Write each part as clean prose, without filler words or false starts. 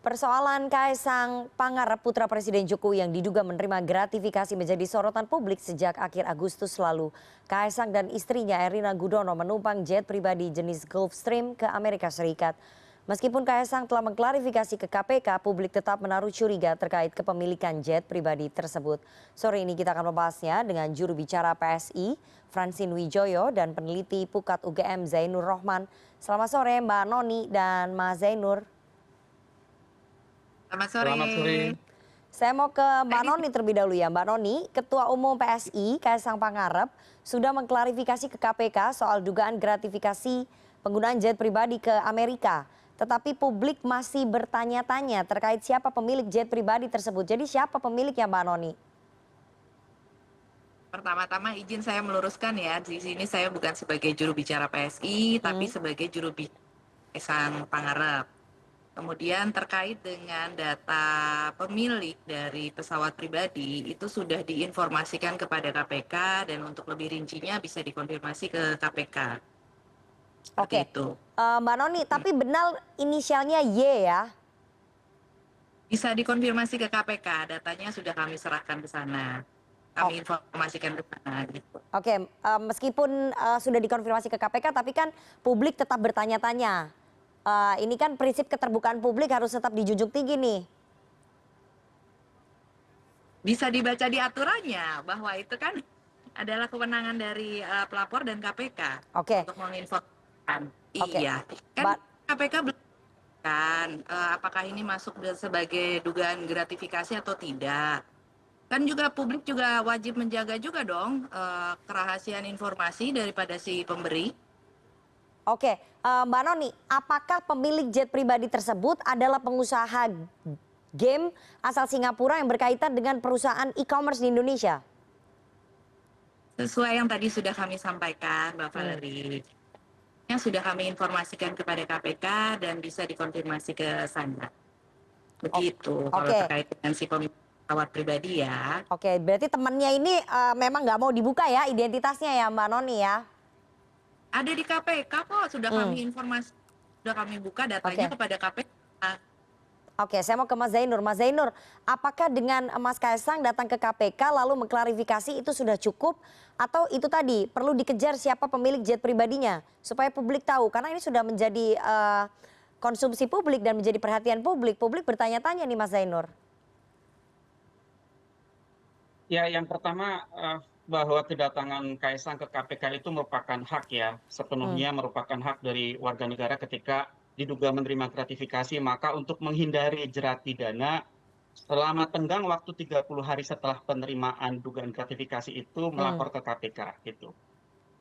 Persoalan Kaesang Pangarep putra Presiden Jokowi yang diduga menerima gratifikasi menjadi sorotan publik sejak akhir Agustus lalu. Kaesang dan istrinya Erina Gudono menumpang jet pribadi jenis Gulfstream ke Amerika Serikat. Meskipun Kaesang telah mengklarifikasi ke KPK, publik tetap menaruh curiga terkait kepemilikan jet pribadi tersebut. Sore ini kita akan membahasnya dengan juru bicara PSI, Francine Wijoyo, dan peneliti Pukat UGM Zainur Rohman. Selamat sore Mbak Noni dan Mas Zainur. Selamat sore. Selamat sore. Saya mau ke Mbak Noni terlebih dahulu ya. Mbak Noni, Ketua Umum PSI Kaesang Pangarep sudah mengklarifikasi ke KPK soal dugaan gratifikasi penggunaan jet pribadi ke Amerika. Tetapi publik masih bertanya-tanya terkait siapa pemilik jet pribadi tersebut. Jadi siapa pemiliknya Mbak Noni? Pertama-tama izin saya meluruskan ya, di sini saya bukan sebagai juru bicara PSI, tapi sebagai juru bicara Kaesang Pangarep. Kemudian terkait dengan data pemilik dari pesawat pribadi itu sudah diinformasikan kepada KPK dan untuk lebih rincinya bisa dikonfirmasi ke KPK. Oke, Itu Mbak Noni, tapi benar inisialnya Y ya? bisa dikonfirmasi ke KPK, datanya sudah kami serahkan ke sana. Kami informasikan ke sana gitu. Oke, meskipun sudah dikonfirmasi ke KPK, tapi kan publik tetap bertanya-tanya. Ini kan prinsip keterbukaan publik harus tetap dijunjung tinggi nih. Bisa dibaca di aturannya bahwa itu kan adalah kewenangan dari pelapor dan KPK Oke. untuk menginformasikan. Oke. Iya, kan KPK belum kan apakah ini masuk sebagai dugaan gratifikasi atau tidak. Kan juga publik juga wajib menjaga juga dong kerahasiaan informasi daripada si pemberi. Oke, Mbak Noni, apakah pemilik jet pribadi tersebut adalah pengusaha game asal Singapura yang berkaitan dengan perusahaan e-commerce di Indonesia? Sesuai yang tadi sudah kami sampaikan, Mbak Valerie. Yang sudah kami informasikan kepada KPK dan bisa dikonfirmasi ke sana. Begitu, kalau terkait dengan si pemilik pesawat pribadi ya. Oke, berarti temannya ini memang nggak mau dibuka ya identitasnya ya Mbak Noni ya? Ada di KPK kok, sudah kami informasi, sudah kami buka datanya kepada KPK. Oke, saya mau ke Mas Zainur. Mas Zainur, apakah dengan Mas Kaesang datang ke KPK lalu mengklarifikasi itu sudah cukup? Atau itu tadi perlu dikejar siapa pemilik jet pribadinya? Supaya publik tahu, karena ini sudah menjadi konsumsi publik dan menjadi perhatian publik. Publik bertanya-tanya nih Mas Zainur. Ya, yang pertama bahwa kedatangan Kaesang ke KPK itu merupakan hak ya, sepenuhnya merupakan hak dari warga negara ketika diduga menerima gratifikasi, maka untuk menghindari jerat pidana selama tenggang waktu 30 hari setelah penerimaan dugaan gratifikasi itu melapor ke KPK gitu.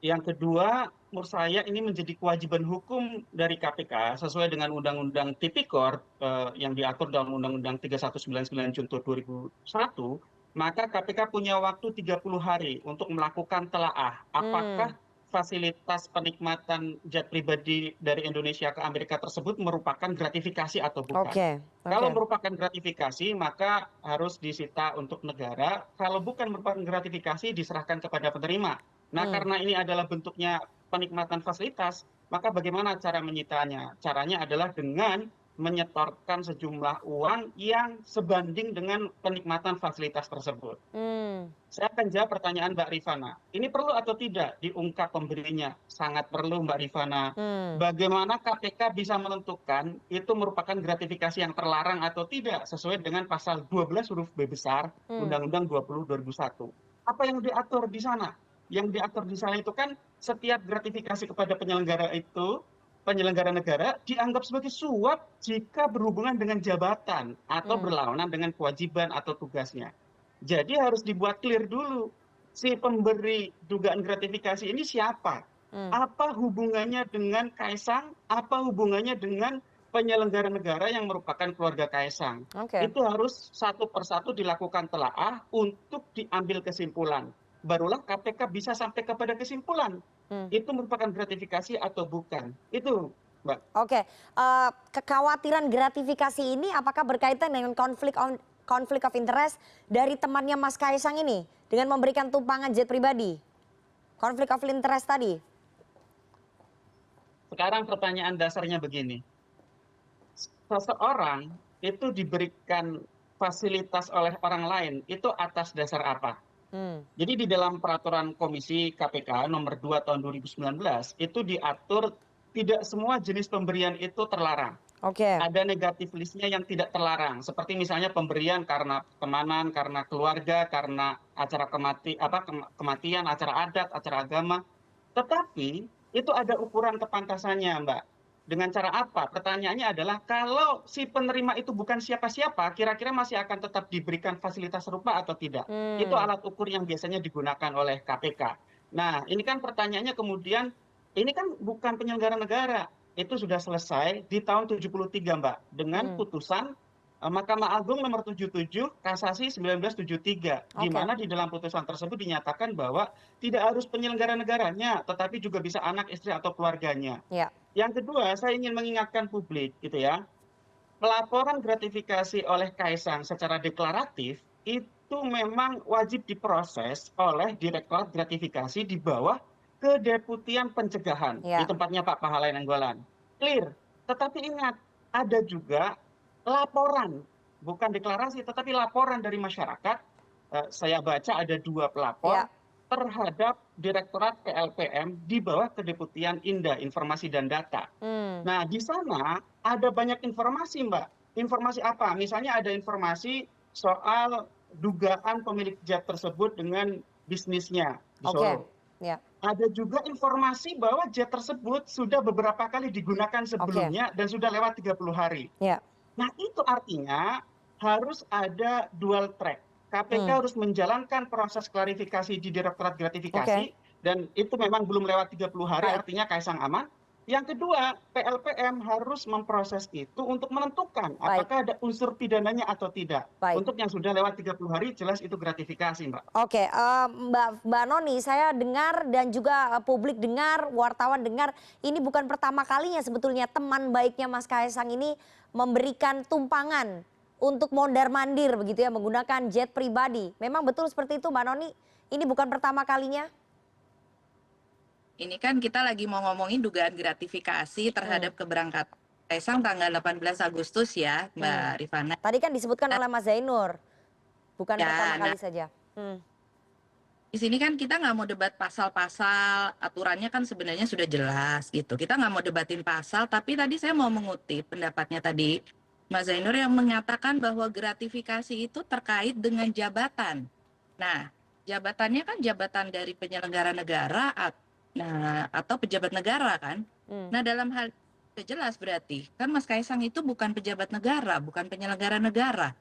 Yang kedua, menurut saya ini menjadi kewajiban hukum dari KPK sesuai dengan Undang-Undang Tipikor yang diatur dalam Undang-Undang 3199 Junto 2001, maka KPK punya waktu 30 hari untuk melakukan telaah apakah fasilitas penikmatan jet pribadi dari Indonesia ke Amerika tersebut merupakan gratifikasi atau bukan. Kalau merupakan gratifikasi, maka harus disita untuk negara. Kalau bukan merupakan gratifikasi, diserahkan kepada penerima. Nah, karena ini adalah bentuknya penikmatan fasilitas, maka bagaimana cara menyitanya? Caranya adalah dengan menyetorkan sejumlah uang yang sebanding dengan penikmatan fasilitas tersebut. Saya akan jawab pertanyaan Mbak Rifana. Ini perlu atau tidak diungkap pemberinya? Sangat perlu Mbak Rifana. Bagaimana KPK bisa menentukan itu merupakan gratifikasi yang terlarang atau tidak sesuai dengan pasal 12 huruf B besar Undang-Undang 20/2001. Apa yang diatur di sana? Yang diatur di sana itu kan setiap gratifikasi kepada penyelenggara negara dianggap sebagai suap jika berhubungan dengan jabatan atau berlawanan dengan kewajiban atau tugasnya. Jadi harus dibuat clear dulu, si pemberi dugaan gratifikasi ini siapa? Apa hubungannya dengan Kaesang? Apa hubungannya dengan penyelenggara negara yang merupakan keluarga Kaesang? Itu harus satu persatu dilakukan telaah untuk diambil kesimpulan. Barulah KPK bisa sampai kepada kesimpulan. Itu merupakan gratifikasi atau bukan. Itu, Mbak. Oke, kekhawatiran gratifikasi ini apakah berkaitan dengan konflik of interest dari temannya Mas Kaesang ini dengan memberikan tumpangan jet pribadi? Konflik of interest tadi. Sekarang pertanyaan dasarnya begini. Seseorang itu diberikan fasilitas oleh orang lain, itu atas dasar apa? Jadi di dalam peraturan Komisi KPK nomor 2 tahun 2019 itu diatur tidak semua jenis pemberian itu terlarang. Oke. Ada negatif listnya yang tidak terlarang, seperti misalnya pemberian karena pertemanan, karena keluarga, karena acara kematian, acara adat, acara agama. Tetapi itu ada ukuran kepantasannya, Mbak. Dengan cara apa? Pertanyaannya adalah kalau si penerima itu bukan siapa-siapa, kira-kira masih akan tetap diberikan fasilitas serupa atau tidak? Itu Hmm. alat ukur yang biasanya digunakan oleh KPK. Nah, ini kan pertanyaannya kemudian, ini kan bukan penyelenggara negara. Itu sudah selesai di tahun 73, Mbak, dengan Hmm. putusan Mahkamah Agung nomor 77 Kasasi 1973, di Oke. mana di dalam putusan tersebut dinyatakan bahwa tidak harus penyelenggara negaranya, tetapi juga bisa anak, istri, atau keluarganya. Ya. Yang kedua, saya ingin mengingatkan publik, gitu ya, pelaporan gratifikasi oleh Kaisang secara deklaratif itu memang wajib diproses oleh Direktorat Gratifikasi di bawah Kedeputian Pencegahan di Ya. tempatnya Pak Pahala Nainggolan. Clear. Tetapi ingat, ada juga laporan, bukan deklarasi, tetapi laporan dari masyarakat. Saya baca ada 2 pelapor Ya. terhadap Direktorat PLPM di bawah Kedeputian Inda, Informasi dan Data. Hmm. Nah, di sana ada banyak informasi, Mbak. Informasi apa? Misalnya ada informasi soal dugaan pemilik jet tersebut dengan bisnisnya di Oke. Solo. Ya. Ada juga informasi bahwa jet tersebut sudah beberapa kali digunakan Oke. sebelumnya dan sudah lewat 30 hari. Ya. Nah, itu artinya harus ada dual track. KPK Hmm. harus menjalankan proses klarifikasi di Direktorat Oke. Gratifikasi, dan itu memang belum lewat 30 hari, Baik. artinya Kaisang aman. Yang kedua, PLPM harus memproses itu untuk menentukan Baik. apakah ada unsur pidananya atau tidak. Baik. Untuk yang sudah lewat 30 hari, jelas itu gratifikasi, Mbak. Oke, Mbak Noni, saya dengar dan juga publik dengar, wartawan dengar, ini bukan pertama kalinya sebetulnya teman baiknya Mas Kaisang ini memberikan tumpangan untuk mondar-mandir begitu ya, menggunakan jet pribadi. Memang betul seperti itu, Mbak Noni? Ini bukan pertama kalinya? Ini kan kita lagi mau ngomongin dugaan gratifikasi Hmm. terhadap keberangkatan Kaisang tanggal 18 Agustus ya, Mbak Hmm. Rifana. Tadi kan disebutkan oleh Mas Zainur, bukan pertama Ya, nah kali saja. Hmm. di sini kan kita nggak mau debat pasal-pasal, aturannya kan sebenarnya sudah jelas gitu. Kita nggak mau debatin pasal, tapi tadi saya mau mengutip pendapatnya tadi Mas Zainur yang mengatakan bahwa gratifikasi itu terkait dengan jabatan. Nah, jabatannya kan jabatan dari penyelenggara negara atau pejabat negara kan. Hmm. Nah, dalam hal sudah jelas berarti kan Mas Kaisang itu bukan pejabat negara, bukan penyelenggara negara.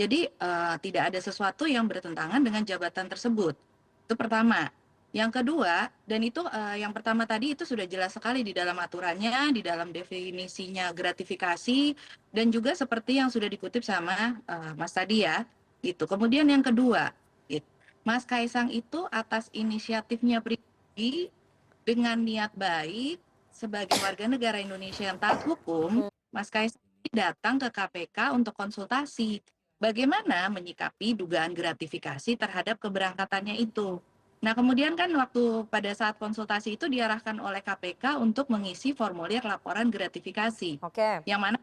Jadi tidak ada sesuatu yang bertentangan dengan jabatan tersebut. Itu pertama. Yang kedua, dan itu yang pertama tadi itu sudah jelas sekali di dalam aturannya, di dalam definisinya gratifikasi, dan juga seperti yang sudah dikutip sama Mas tadi ya. Gitu. Kemudian yang kedua, gitu. Mas Kaisang itu atas inisiatifnya pribadi dengan niat baik sebagai warga negara Indonesia yang taat hukum, Mas Kaisang datang ke KPK untuk konsultasi bagaimana menyikapi dugaan gratifikasi terhadap keberangkatannya itu. Nah, kemudian kan waktu pada saat konsultasi itu diarahkan oleh KPK untuk mengisi formulir laporan gratifikasi. Oke. Yang mana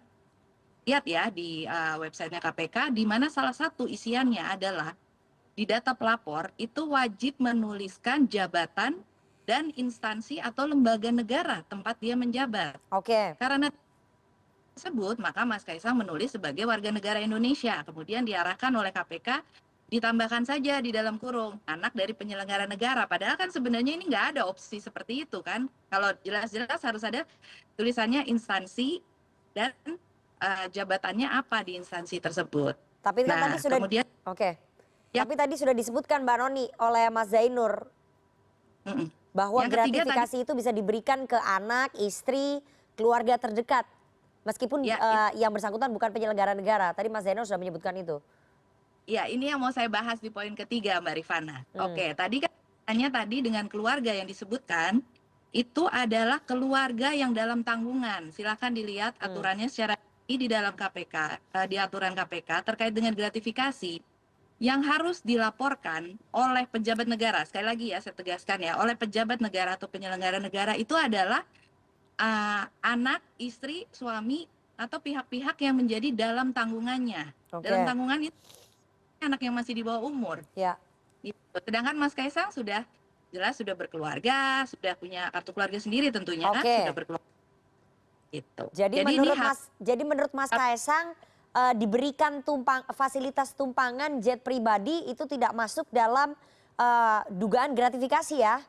lihat ya di websitenya KPK, di mana salah satu isiannya adalah di data pelapor itu wajib menuliskan jabatan dan instansi atau lembaga negara tempat dia menjabat. Oke. Karena tersebut, maka Mas Kaisang menulis sebagai warga negara Indonesia. Kemudian diarahkan oleh KPK, ditambahkan saja di dalam kurung, anak dari penyelenggara negara. Padahal kan sebenarnya ini nggak ada opsi seperti itu kan. Kalau jelas-jelas harus ada tulisannya instansi dan jabatannya apa di instansi tersebut. Tapi kan tadi Nah, sudah kemudian Oke. ya, Tapi tadi sudah disebutkan Mbak Noni oleh Mas Zainur bahwa yang ketiga tadi gratifikasi itu bisa diberikan ke anak, istri, keluarga terdekat. Meskipun ya, yang bersangkutan bukan penyelenggara negara. Tadi Mas Zainur sudah menyebutkan itu. ya, ini yang mau saya bahas di poin ketiga, Mbak Rifana. Oke, Hmm. tadi kan tanya tadi dengan keluarga yang disebutkan itu adalah keluarga yang dalam tanggungan. Silakan dilihat aturannya secara di dalam KPK, di aturan KPK terkait dengan gratifikasi yang harus dilaporkan oleh pejabat negara. Sekali lagi ya, saya tegaskan ya, oleh pejabat negara atau penyelenggara negara itu adalah anak, istri, suami, atau pihak-pihak yang menjadi dalam tanggungannya. Dalam Oke. tanggungan itu anak yang masih di bawah umur. Ya. Gitu. Sedangkan Mas Kaisang sudah jelas sudah berkeluarga, sudah punya kartu keluarga sendiri tentunya, sudah Oke. berkeluarga gitu. Jadi Jadi ini menurut Mas Kaisang diberikan fasilitas tumpangan jet pribadi itu tidak masuk dalam dugaan gratifikasi ya?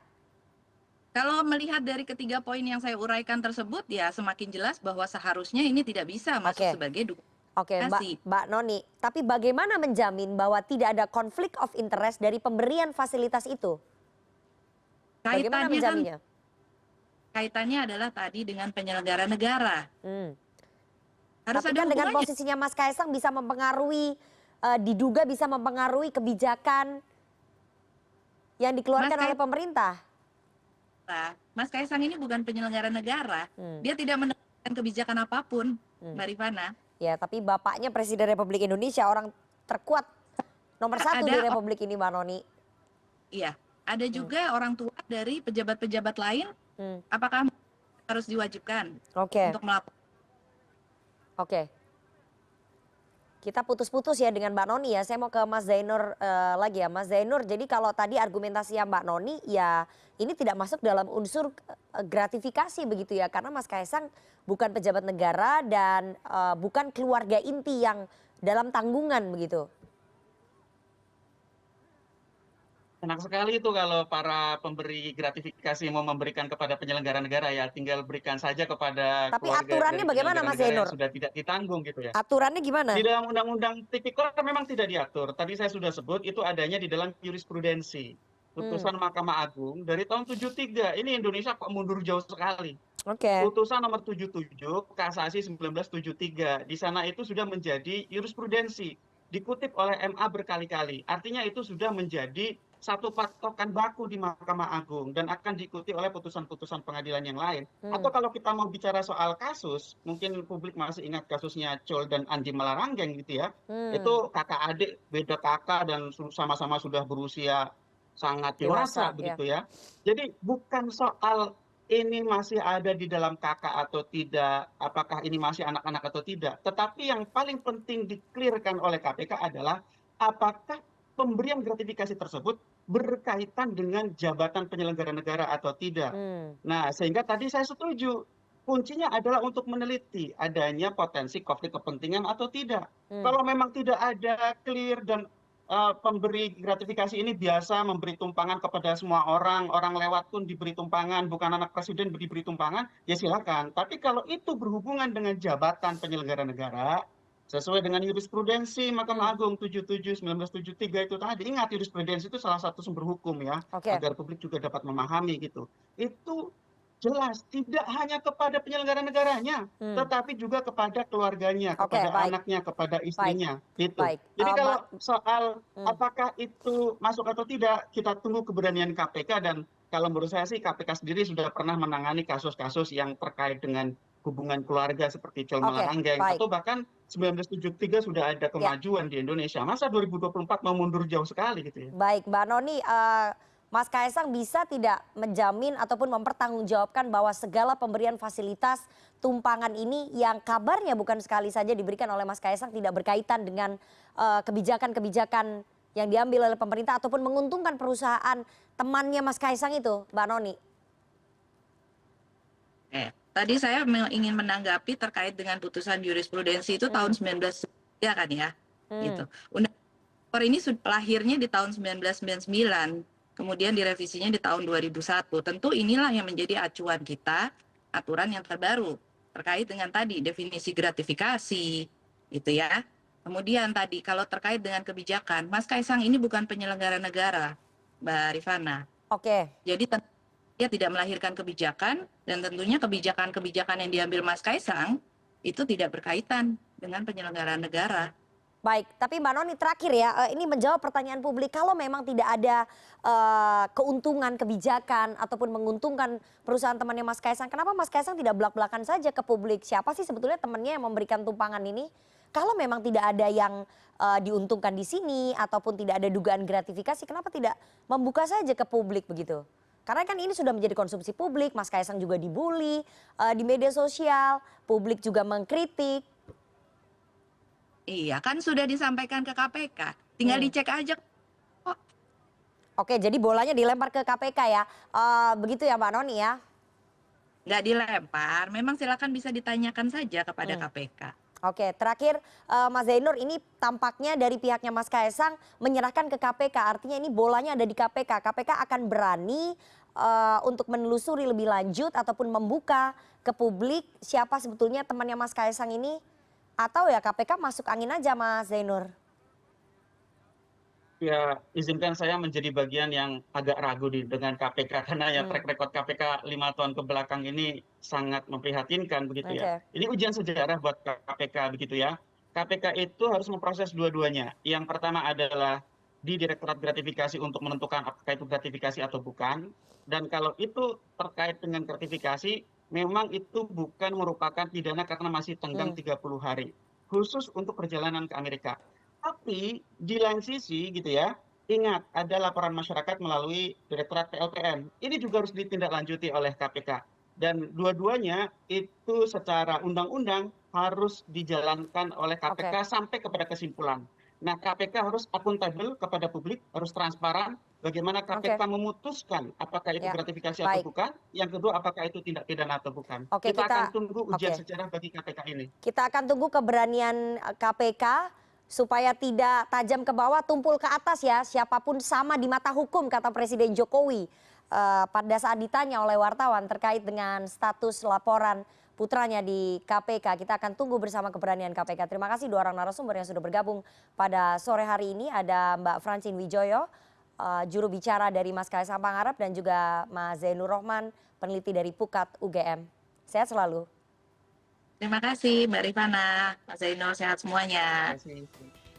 kalau melihat dari ketiga poin yang saya uraikan tersebut ya semakin jelas bahwa seharusnya ini tidak bisa masuk Oke. sebagai Oke, gratifikasi. Mbak Noni. Tapi bagaimana menjamin bahwa tidak ada konflik of interest dari pemberian fasilitas itu? Bagaimana Kaitannya kan menjaminnya? kaitannya adalah tadi dengan penyelenggara negara. Hmm. Harus Tapi ada kan dengan hubungannya. posisinya Mas Kaisang bisa mempengaruhi, diduga bisa mempengaruhi kebijakan yang dikeluarkan oleh pemerintah. Mas Kaisang ini bukan penyelenggara negara. Hmm. Dia tidak menentukan kebijakan apapun, Mbak Rifana. Ya, tapi bapaknya Presiden Republik Indonesia, orang terkuat nomor satu di Republik ini, Mbak Noni. Iya, ada juga orang tua dari pejabat-pejabat lain. Apakah harus diwajibkan Oke. untuk melaporkan? Oke. Kita putus-putus ya dengan Mbak Noni ya. Saya mau ke Mas Zainur lagi ya. Mas Zainur, jadi kalau tadi argumentasinya Mbak Noni ya ini tidak masuk dalam unsur gratifikasi begitu ya. Karena Mas Kaisang bukan pejabat negara dan bukan keluarga inti yang dalam tanggungan begitu. Enak sekali itu kalau para pemberi gratifikasi mau memberikan kepada penyelenggara negara ya, tinggal berikan saja kepada Tapi keluarga aturannya dari bagaimana penyelenggara Mas negara yang Zainur? sudah tidak ditanggung gitu ya. Aturannya gimana? Di dalam Undang-Undang Tipikor memang tidak diatur. Tadi saya sudah sebut itu adanya di dalam jurisprudensi. Putusan Mahkamah Agung dari tahun 73. Ini Indonesia kok mundur jauh sekali. Oke. Putusan nomor 77 kasasi 1973. Di sana itu sudah menjadi jurisprudensi. Dikutip oleh MA berkali-kali. Artinya itu sudah menjadi satu patokan baku di Mahkamah Agung dan akan diikuti oleh putusan-putusan pengadilan yang lain. Atau kalau kita mau bicara soal kasus, mungkin publik masih ingat kasusnya Chol dan Andi Malaranggeng gitu ya. Itu kakak adik, beda kakak dan sama-sama sudah berusia sangat dewasa begitu ya. Jadi bukan soal ini masih ada di dalam kakak atau tidak, apakah ini masih anak-anak atau tidak. Tetapi yang paling penting di-clear-kan oleh KPK adalah apakah pemberian gratifikasi tersebut berkaitan dengan jabatan penyelenggara negara atau tidak. Nah, sehingga tadi saya setuju. Kuncinya adalah untuk meneliti adanya potensi konflik kepentingan atau tidak. Kalau memang tidak ada clear dan pemberi gratifikasi ini biasa memberi tumpangan kepada semua orang, orang lewat pun diberi tumpangan, bukan anak presiden diberi tumpangan, ya silakan. Tapi kalau itu berhubungan dengan jabatan penyelenggara negara, sesuai dengan jurisprudensi Mahkamah Agung 77 1973 itu tadi, ingat jurisprudensi itu salah satu sumber hukum ya, agar publik juga dapat memahami gitu. Itu jelas tidak hanya kepada penyelenggara negaranya, tetapi juga kepada keluarganya, kepada anaknya, kepada istrinya gitu. Jadi kalau soal apakah itu masuk atau tidak, kita tunggu keberanian KPK dan kalau menurut saya sih KPK sendiri sudah pernah menangani kasus-kasus yang terkait dengan hubungan keluarga seperti Chol Malaranggeng atau bahkan 1973 sudah ada kemajuan di Indonesia. Masa 2024 mau mundur jauh sekali gitu ya. Baik, Mbak Noni, Mas Kaisang bisa tidak menjamin ataupun mempertanggungjawabkan bahwa segala pemberian fasilitas tumpangan ini yang kabarnya bukan sekali saja diberikan oleh Mas Kaisang tidak berkaitan dengan kebijakan-kebijakan yang diambil oleh pemerintah ataupun menguntungkan perusahaan temannya Mas Kaisang itu, Mbak Noni? Tadi saya ingin menanggapi terkait dengan putusan jurisprudensi itu tahun 1993 kan ya, gitu. Undang-undang ini lahirnya di tahun 1999, kemudian direvisinya di tahun 2001. Tentu inilah yang menjadi acuan kita, aturan yang terbaru terkait dengan tadi definisi gratifikasi, gitu ya. Kemudian tadi kalau terkait dengan kebijakan, Mas Kaisang ini bukan penyelenggara negara, Mbak Rifana. Oke. Jadi dia tidak melahirkan kebijakan dan tentunya kebijakan-kebijakan yang diambil Mas Kaisang itu tidak berkaitan dengan penyelenggaraan negara. Baik, tapi Mbak Noni terakhir ya, ini menjawab pertanyaan publik. Kalau memang tidak ada keuntungan kebijakan ataupun menguntungkan perusahaan temannya Mas Kaisang, kenapa Mas Kaisang tidak belak-belakan saja ke publik? Siapa sih sebetulnya temannya yang memberikan tumpangan ini? Kalau memang tidak ada yang diuntungkan di sini ataupun tidak ada dugaan gratifikasi, kenapa tidak membuka saja ke publik begitu? Karena kan ini sudah menjadi konsumsi publik, Mas Kaisang juga dibully di media sosial, publik juga mengkritik. Iya, kan sudah disampaikan ke KPK. Tinggal dicek aja kok. Oke, jadi bolanya dilempar ke KPK ya. Begitu ya Mbak Noni ya? Nggak dilempar, memang silakan bisa ditanyakan saja kepada KPK. Oke, terakhir Mas Zainur, ini tampaknya dari pihaknya Mas Kaisang menyerahkan ke KPK, artinya ini bolanya ada di KPK. KPK akan berani untuk menelusuri lebih lanjut ataupun membuka ke publik siapa sebetulnya temannya Mas Kaisang ini, atau ya KPK masuk angin aja Mas Zainur? Ya, izinkan saya menjadi bagian yang agak ragu dengan KPK karena ya track record KPK 5 tahun ke belakang ini sangat memprihatinkan begitu ya. Oke. Ini ujian sejarah buat KPK begitu ya. KPK itu harus memproses dua-duanya. Yang pertama adalah di Direktorat Gratifikasi untuk menentukan apakah itu gratifikasi atau bukan. Dan kalau itu terkait dengan gratifikasi, memang itu bukan merupakan pidana karena masih tenggang 30 hari. Khusus untuk perjalanan ke Amerika. Tapi di lain sisi gitu ya, ingat ada laporan masyarakat melalui Direktorat PLPN. Ini juga harus ditindaklanjuti oleh KPK. Dan dua-duanya itu secara undang-undang harus dijalankan oleh KPK sampai kepada kesimpulan. Nah, KPK harus akuntabel kepada publik, harus transparan. Bagaimana KPK memutuskan apakah itu gratifikasi atau bukan. Yang kedua, apakah itu tindak pidana atau bukan. Oke, Kita akan tunggu ujian sejarah bagi KPK ini. Kita akan tunggu keberanian KPK supaya tidak tajam ke bawah, tumpul ke atas ya. Siapapun sama di mata hukum, kata Presiden Jokowi pada saat ditanya oleh wartawan terkait dengan status laporan putranya di KPK. Kita akan tunggu bersama keberanian KPK. Terima kasih dua orang narasumber yang sudah bergabung pada sore hari ini. Ada Mbak Francine Wijoyo, juru bicara dari Mas Kaisang Pangarep, dan juga Mas Zainur Rohman, peneliti dari Pukat UGM. Sehat selalu. Terima kasih Mbak Rifana, Mas Zainur, sehat semuanya. Terima kasih.